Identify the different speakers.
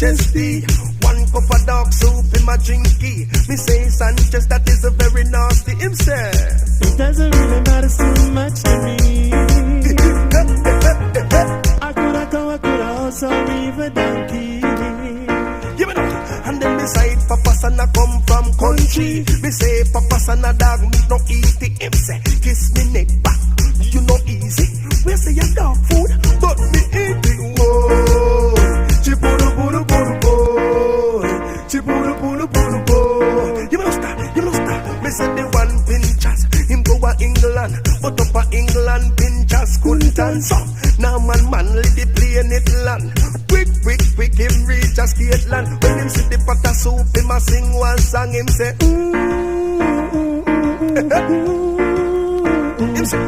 Speaker 1: Majesty. One cup of dark soup in my drinky. Me say Sanchez, that is a very nasty himself.
Speaker 2: It doesn't really matter so much to me. I could also leave a donkey.
Speaker 1: Give it up. And then beside Papa Sana come from country. Me say Papa Sana dog me no eat it. Him say kiss me neck back. You know easy. We say your dog food, but me eat it. Whoa. Chipuru puru puru puru. Chipuru puru puru puru. You must stop. Me say the one pinchas. Him go to England, but up a England pinchas couldn't answer. Now man lead the plane it land. Quick, him reach a Scotland. When him see the pot of soup, him a sing one song. Him say, him say,